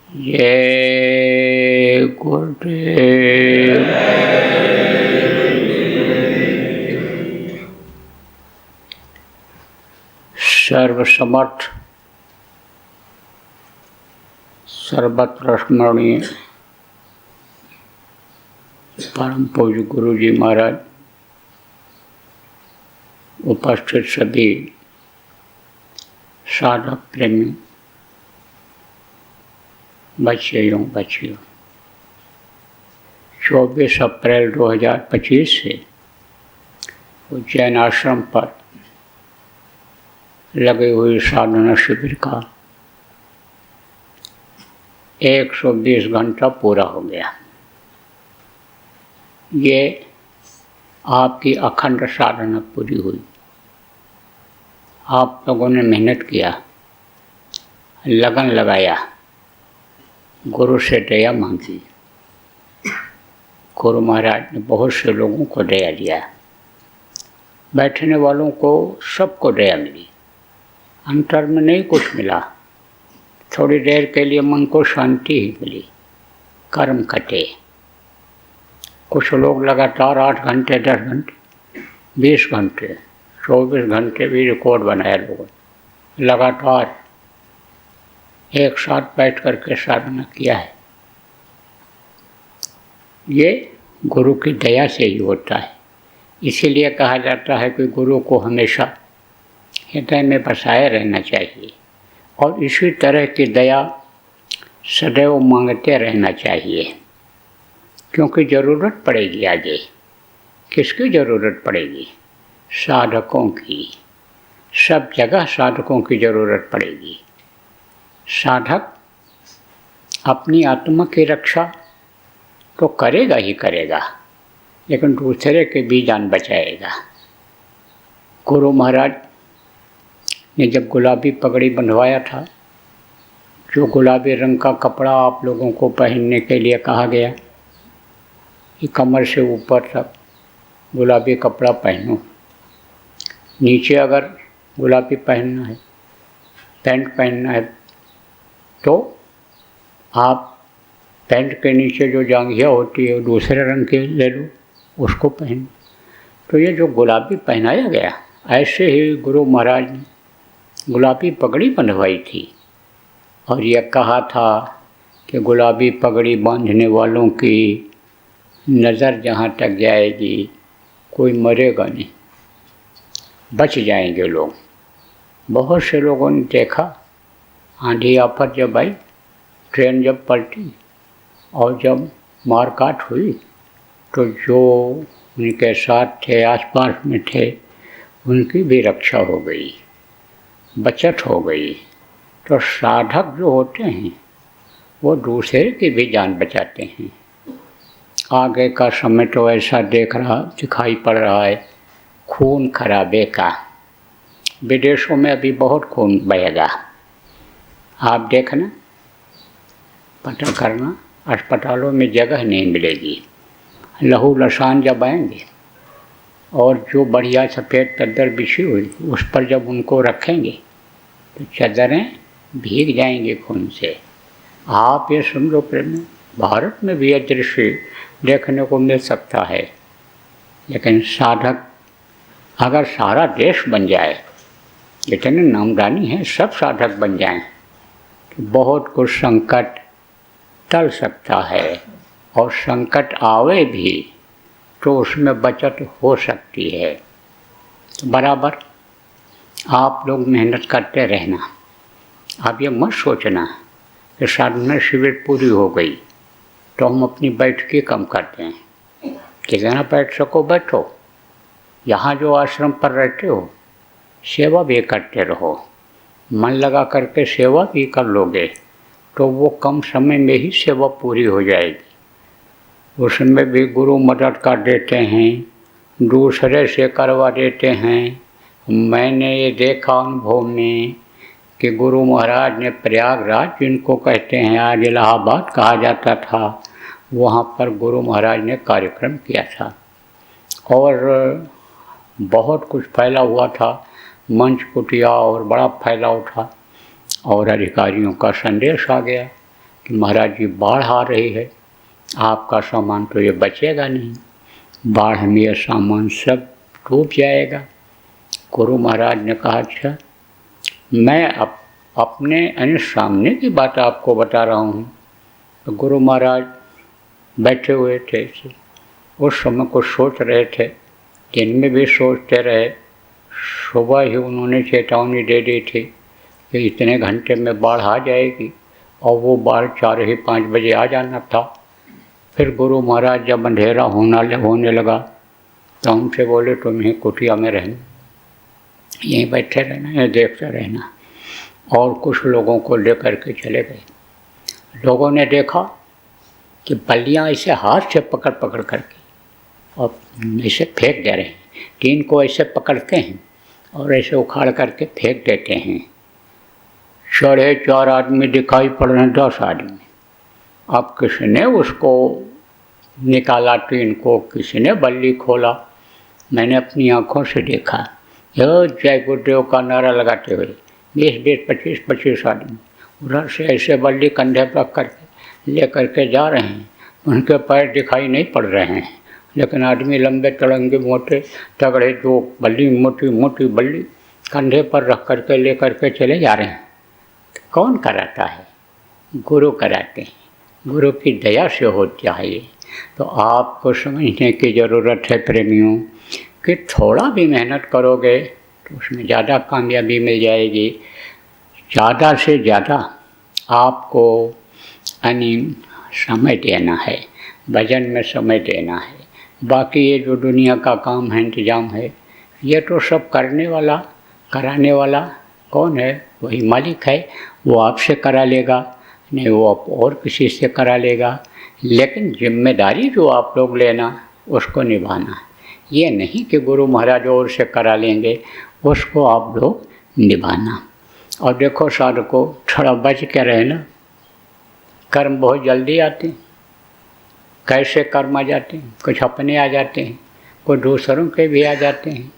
जय गुरुदेव। सर्वसमर्थ सर्वत्र स्मरणीय परम पूज्य गुरु जी महाराज, उपस्थित सभी साधक प्रेमी बच्चे एवं बच्चियों, 24 अप्रैल 2025 से उज्जैन आश्रम पर लगे हुए साधना शिविर का 120 घंटा पूरा हो गया। ये आपकी अखंड साधना पूरी हुई। आप लोगों ने मेहनत किया, लगन लगाया, गुरु से दया मांगी। गुरु महाराज ने बहुत से लोगों को दया दिया, बैठने वालों को सबको दया मिली। अंतर में नहीं कुछ मिला, थोड़ी देर के लिए मन को शांति ही मिली। कर्म कटे। कुछ लोग लगातार 8 घंटे, 10 घंटे, 20 घंटे, 24 घंटे भी रिकॉर्ड बनाया लोगों ने। लगातार एक साथ बैठ कर के साधना किया है। ये गुरु की दया से ही होता है। इसीलिए कहा जाता है कि गुरु को हमेशा हृदय में बसाए रहना चाहिए और इसी तरह की दया सदैव मांगते रहना चाहिए, क्योंकि ज़रूरत पड़ेगी आगे। किसकी ज़रूरत पड़ेगी? साधकों की। सब जगह साधकों की ज़रूरत पड़ेगी। साधक अपनी आत्मा की रक्षा तो करेगा ही करेगा, लेकिन दूसरे के भी जान बचाएगा। गुरु महाराज ने जब गुलाबी पगड़ी बंधवाया था, जो गुलाबी रंग का कपड़ा आप लोगों को पहनने के लिए कहा गया कि कमर से ऊपर तक गुलाबी कपड़ा पहनो, नीचे अगर गुलाबी पहनना है, पैंट पहनना है, तो आप पैंट के नीचे जो जांघिया होती है वो दूसरे रंग की ले लो, उसको पहनो। तो ये जो गुलाबी पहनाया गया, ऐसे ही गुरु महाराज ने गुलाबी पगड़ी बंधवाई थी और यह कहा था कि गुलाबी पगड़ी बांधने वालों की नज़र जहाँ तक जाएगी कोई मरेगा नहीं, बच जाएंगे लोग। बहुत से लोगों ने देखा, आंधी आफत जब आई, ट्रेन जब पलटी और जब मारकाट हुई, तो जो उनके साथ थे, आसपास में थे, उनकी भी रक्षा हो गई, बचत हो गई। तो साधक जो होते हैं वो दूसरे की भी जान बचाते हैं। आगे का समय तो ऐसा दिखाई पड़ रहा है, खून खराबे का। विदेशों में अभी बहुत खून बहेगा। आप देखना, पता करना, अस्पतालों में जगह नहीं मिलेगी। लहू लसान जब आएंगे और जो बढ़िया सफ़ेद चादर बिछी हुई उस पर जब उनको रखेंगे तो चादरें भीग जाएंगे खून से। आप ये समझो प्रेम, भारत में भी यह दृश्य देखने को मिल सकता है। लेकिन साधक, अगर सारा देश बन जाए, इतने नामदानी हैं, सब साधक बन जाएं, तो बहुत कुछ संकट टल सकता है। और संकट आवे भी तो उसमें बचत हो सकती है। तो बराबर आप लोग मेहनत करते रहना। आप ये मत सोचना कि साधना शिविर पूरी हो गई तो हम अपनी बैठकी कम करते हैं। कितना बैठ सको बैठो। यहाँ जो आश्रम पर रहते हो, सेवा भी करते रहो। मन लगा करके सेवा भी कर लोगे तो वो कम समय में ही सेवा पूरी हो जाएगी। उसमें भी गुरु मदद कर देते हैं, दूसरे से करवा देते हैं। मैंने ये देखा अनुभव में कि गुरु महाराज ने प्रयागराज, जिनको कहते हैं आज इलाहाबाद कहा जाता था, वहाँ पर गुरु महाराज ने कार्यक्रम किया था और बहुत कुछ फैला हुआ था। मंच कुटिया और बड़ा फैलाव था और अधिकारियों का संदेश आ गया कि महाराज जी बाढ़ आ रही है, आपका सामान तो ये बचेगा नहीं, बाढ़ में यह सामान सब डूब जाएगा। गुरु महाराज ने कहा अच्छा मैं अपने सामने की बात आपको बता रहा हूँ। तो गुरु महाराज बैठे हुए थे, उस समय कुछ सोच रहे थे, दिन में भी सोचते रहे। सुबह ही उन्होंने चेतावनी दे दी थी कि इतने घंटे में बाढ़ आ जाएगी, और वो बाढ़ 4 ही 5 बजे आ जाना था। फिर गुरु महाराज जब अंधेरा होने लगा तो उनसे बोले तुम यहीं कुटिया में रहना, यहीं बैठे रहना, यहीं देखते रहना। और कुछ लोगों को लेकर के चले गए। लोगों ने देखा कि बल्लियाँ ऐसे हाथ से पकड़ पकड़ करके और ऐसे फेंक दे रहे हैं, टीन को ऐसे पकड़ते हैं और ऐसे उखाड़ करके फेंक देते हैं। 4.5 आदमी दिखाई पड़ रहे हैं, 10 आदमी। अब किसने उसको निकाला टीन को, किसी ने बल्ली खोला, मैंने अपनी आँखों से देखा। जय गुरुदेव का नारा लगाते हुए 20-20, 25-25 आदमी उधर से ऐसे बल्ली कंधे पर करके ले करके जा रहे हैं। उनके पैर दिखाई नहीं पड़ रहे हैं, लेकिन आदमी लंबे तड़ंगे मोटे तगड़े जो बल्ली मोटी मोटी बल्ली कंधे पर रख करके ले करके चले जा रहे हैं। तो कौन कराता है? गुरु कराते हैं, गुरु की दया से होता है ये। तो आपको समझने की ज़रूरत है प्रेमियों कि थोड़ा भी मेहनत करोगे तो उसमें ज़्यादा कामयाबी मिल जाएगी। ज़्यादा से ज़्यादा आपको समय देना है, भजन में समय देना है। बाकी ये जो दुनिया का काम है, इंतजाम है, ये तो सब करने वाला कराने वाला कौन है? वही मालिक है। वो आपसे करा लेगा, नहीं वो और किसी से करा लेगा। लेकिन जिम्मेदारी जो आप लोग लेना उसको निभाना है। ये नहीं कि गुरु महाराज और से करा लेंगे, उसको आप लोग निभाना। और देखो साधको थोड़ा बच के रहना। कर्म बहुत जल्दी आते हैं। कैसे कर्म आ जाते हैं? कुछ अपने आ जाते हैं, कुछ दूसरों के भी आ जाते हैं।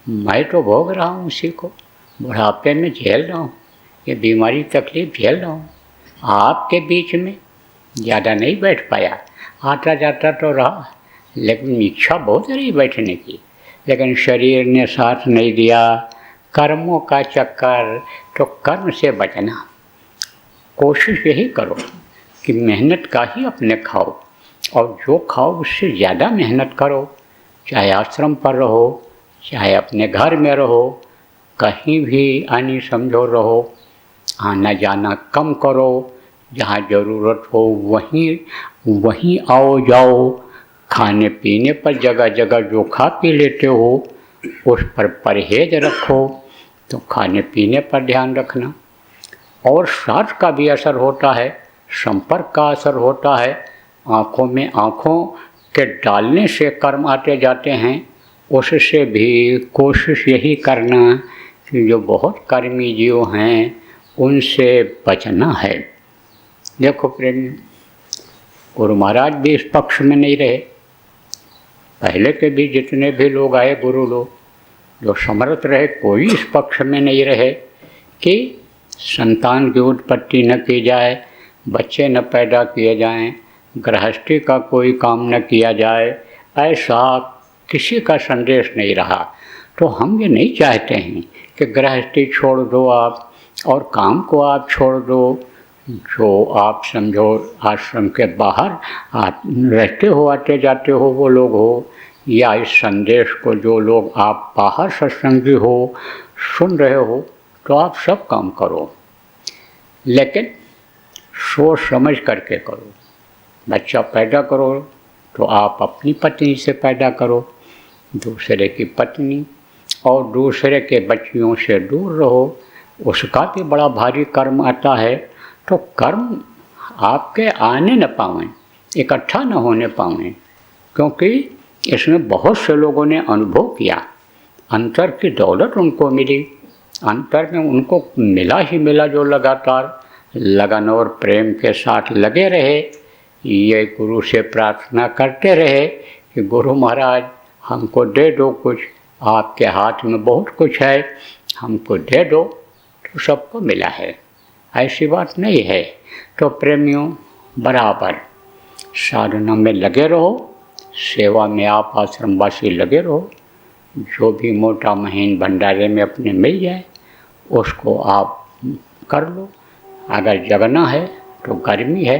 मैं तो भोग रहा हूँ उसी को, बुढ़ापे में झेल रहा हूँ, ये बीमारी तकलीफ झेल रहा हूँ। आपके बीच में ज़्यादा नहीं बैठ पाया, आता जाता तो रहा, लेकिन इच्छा बहुत रही बैठने की, लेकिन शरीर ने साथ नहीं दिया। कर्मों का चक्कर, तो कर्म से बचना। कोशिश यही करो कि मेहनत का ही अपने खाओ, और जो खाओ उससे ज़्यादा मेहनत करो। चाहे आश्रम पर रहो, चाहे अपने घर में रहो, कहीं भी आनी समझो रहो, आना जाना कम करो। जहाँ ज़रूरत हो वहीं आओ जाओ। खाने पीने पर जगह जगह जो खा पी लेते हो उस पर परहेज रखो। तो खाने पीने पर ध्यान रखना। और सांस का भी असर होता है, संपर्क का असर होता है। आँखों में आँखों के डालने से कर्म आते जाते हैं। उससे भी कोशिश यही करना कि जो बहुत कर्मी जीव हैं उनसे बचना है। देखो प्रेमी, गुरु महाराज भी इस पक्ष में नहीं रहे। पहले के भी जितने भी लोग आए गुरु लोग जो समर्थ रहे, कोई इस पक्ष में नहीं रहे कि संतान की उत्पत्ति न की जाए, बच्चे न पैदा किए जाएं, गृहस्थी का कोई काम न किया जाए। ऐसा किसी का संदेश नहीं रहा। तो हम ये नहीं चाहते हैं कि गृहस्थी छोड़ दो आप और काम को आप छोड़ दो। जो आप समझो आश्रम के बाहर आप रहते हो, आते जाते हो वो लोग हो, या इस संदेश को जो लोग आप बाहर सत्संगी हो सुन रहे हो, तो आप सब काम करो, लेकिन सोच समझ करके करो। बच्चा पैदा करो तो आप अपनी पत्नी से पैदा करो, दूसरे की पत्नी और दूसरे के बच्चियों से दूर रहो। उसका भी बड़ा भारी कर्म आता है। तो कर्म आपके आने न पावें, इकट्ठा न होने पावें, क्योंकि इसमें बहुत से लोगों ने अनुभव किया। अंतर की दौलत उनको मिली, अंतर में उनको मिला ही मिला जो लगातार लगन और प्रेम के साथ लगे रहे। ये गुरु से प्रार्थना करते रहे कि गुरु महाराज हमको दे दो कुछ, आपके हाथ में बहुत कुछ है, हमको दे दो। तो सबको मिला है, ऐसी बात नहीं है। तो प्रेमियों बराबर साधना में लगे रहो, सेवा में आप आश्रमवासी लगे रहो। जो भी मोटा महीन भंडारे में अपने मिल जाए उसको आप कर लो। अगर जगना है तो गर्मी है,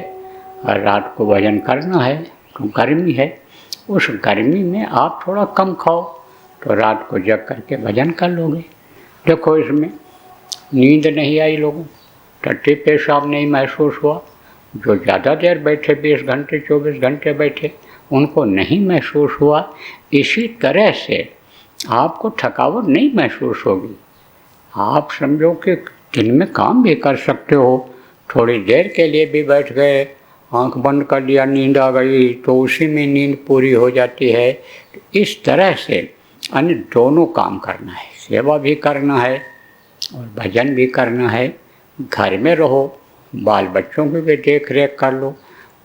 और रात को भजन करना है तो गर्मी है, उस गर्मी में आप थोड़ा कम खाओ तो रात को जग करके भजन कर लोगे। देखो इसमें नींद नहीं आई लोगों, टट्टी पेशाब नहीं महसूस हुआ। जो ज़्यादा देर बैठे 20 घंटे 24 घंटे बैठे उनको नहीं महसूस हुआ। इसी तरह से आपको थकावट नहीं महसूस होगी। आप समझो कि दिन में काम भी कर सकते हो, थोड़ी देर के लिए भी बैठ गए, आंख बंद कर लिया, नींद आ गई तो उसी में नींद पूरी हो जाती है। तो इस तरह से अन्य दोनों काम करना है, सेवा भी करना है और भजन भी करना है। घर में रहो, बाल बच्चों की भी देख रेख कर लो,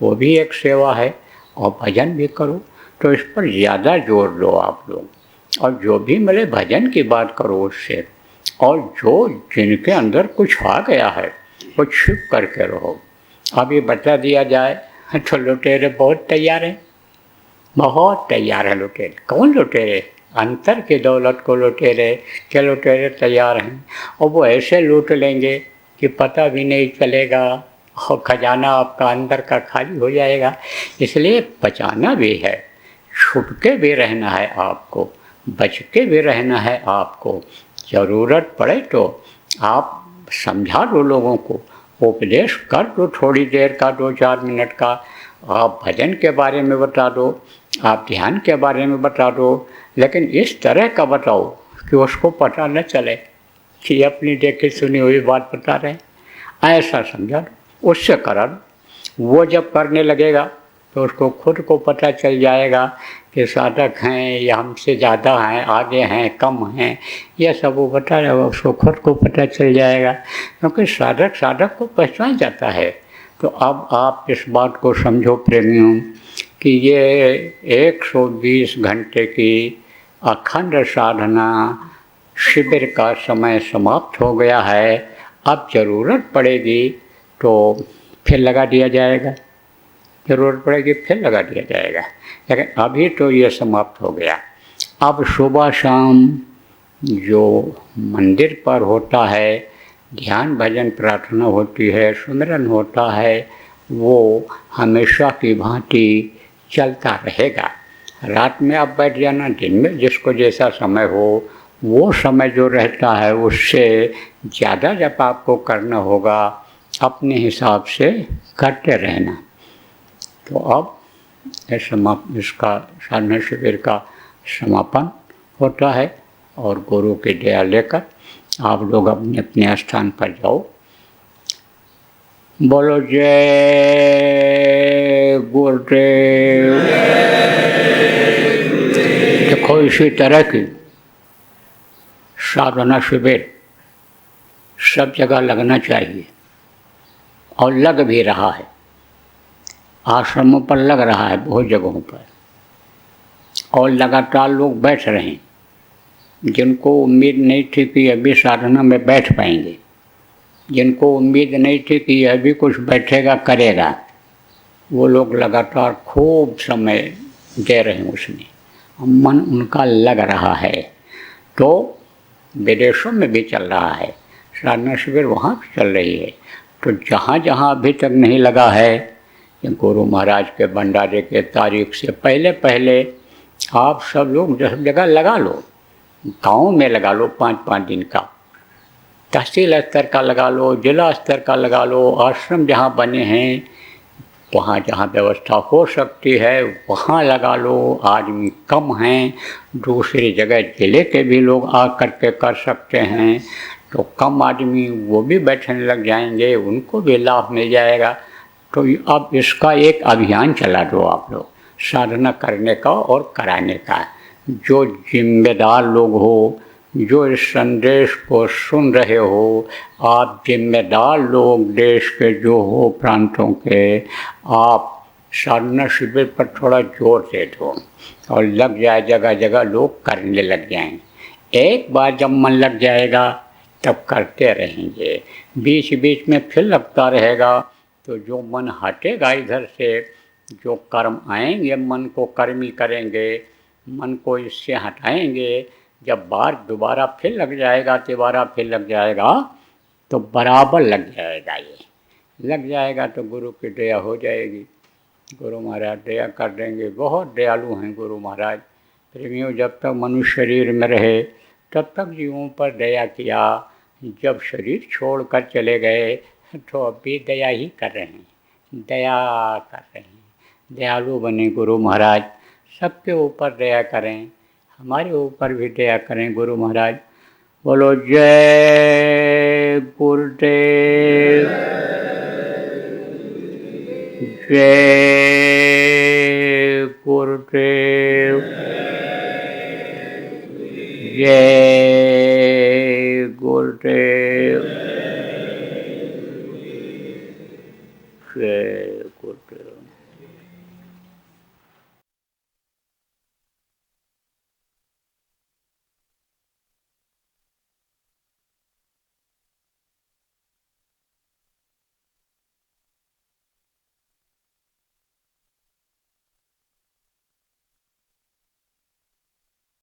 वो भी एक सेवा है, और भजन भी करो। तो इस पर ज़्यादा जोर दो आप लोग, और जो भी मिले भजन की बात करो उससे। और जो जिनके अंदर कुछ आ गया है वो छिप करके रहो। अभी बता दिया जाए तो लुटेरे बहुत तैयार हैं, बहुत तैयार है लुटेरे। कौन लुटेरे? अंतर की दौलत को लुटेरे के लुटेरे तैयार हैं, और वो ऐसे लूट लेंगे कि पता भी नहीं चलेगा और खजाना आपका अंदर का खाली हो जाएगा। इसलिए बचाना भी है, छुप के भी रहना है आपको, बच के भी रहना है आपको। ज़रूरत पड़े तो आप समझा दो लोगों को, उपदेश कर दो थोड़ी देर का, 2-4 मिनट का। आप भजन के बारे में बता दो, आप ध्यान के बारे में बता दो, लेकिन इस तरह का बताओ कि उसको पता न चले कि अपनी देखी सुनी हुई बात बता रहे हैं। ऐसा समझा दो, उससे करा दो। वो जब करने लगेगा तो उसको खुद को पता चल जाएगा कि साधक हैं या हमसे ज़्यादा हैं, आगे हैं, कम हैं, यह सब वो बता रहा है, उसको खुद को पता चल जाएगा। क्योंकि साधक को पहचान जाता है। तो अब आप इस बात को समझो प्रेमियों कि ये 120 घंटे की अखंड साधना शिविर का समय समाप्त हो गया है। अब ज़रूरत पड़ेगी तो फिर लगा दिया जाएगा, ज़रूरत पड़ेगी फिर लगा दिया जाएगा, लेकिन अभी तो ये समाप्त हो गया। अब सुबह शाम जो मंदिर पर होता है, ध्यान भजन प्रार्थना होती है, सुमिरन होता है, वो हमेशा की भांति चलता रहेगा। रात में आप बैठ जाना, दिन में जिसको जैसा समय हो, वो समय जो रहता है उससे ज़्यादा जब आपको करना होगा, अपने हिसाब से करते रहना। तो अब इसका साधना शिविर का समापन होता है, और गुरु की दया लेकर आप लोग अपने अपने स्थान पर जाओ। बोलो जय गुरुदेव। देखो इसी तरह की साधना शिविर सब जगह लगना चाहिए, और लग भी रहा है। आश्रमों पर लग रहा है बहुत जगहों पर, और लगातार लोग बैठ रहे हैं। जिनको उम्मीद नहीं थी कि अभी साधना में बैठ पाएंगे, जिनको उम्मीद नहीं थी कि यह भी कुछ बैठेगा करेगा, वो लोग लगातार खूब समय दे रहे हैं उसमें, मन उनका लग रहा है। तो विदेशों में भी चल रहा है साधना शिविर, वहाँ भी चल रही है। तो जहाँ जहाँ अभी तक नहीं लगा है, गुरु महाराज के भंडारे के तारीख से पहले आप सब लोग सब जगह लगा लो। गाँव में लगा लो 5-5 दिन का, तहसील स्तर का लगा लो, जिला स्तर का लगा लो, आश्रम जहाँ बने हैं वहाँ जहाँ व्यवस्था हो सकती है वहाँ लगा लो। आदमी कम हैं, दूसरी जगह जिले के भी लोग आ करके कर सकते हैं, तो कम आदमी वो भी बैठने लग जाएंगे, उनको भी लाभ मिल जाएगा। तो अब इसका एक अभियान चला दो आप लोग, साधना करने का और कराने का। जो जिम्मेदार लोग हो, जो इस संदेश को सुन रहे हो, आप जिम्मेदार लोग देश के जो हो प्रांतों के, आप साधना शिविर पर थोड़ा जोर दे दो और लग जाए, जगह जगह लोग करने लग जाएं। एक बार जब मन लग जाएगा तब करते रहेंगे, बीच बीच में फिर लगता रहेगा तो जो मन हटेगा इधर से, जो कर्म आएंगे मन को कर्मी करेंगे, मन को इससे हटाएंगे, जब बार दोबारा फिर लग जाएगा, तिबारा फिर लग जाएगा, तो बराबर लग जाएगा। ये लग जाएगा तो गुरु की दया हो जाएगी। गुरु महाराज दया कर देंगे, बहुत दयालु हैं गुरु महाराज। प्रेमियों, जब तक मनुष्य शरीर में रहे तब तक जीवों पर दया किया, जब शरीर छोड़कर चले गए तो अब भी दया ही कर रहे हैं, दया कर रहे हैं। दयालु बने गुरु महाराज, सबके ऊपर दया करें, हमारे ऊपर भी दया करें गुरु महाराज। बोलो जय गुरुदेव, जय गुरुदेव, जय गुरुदेव।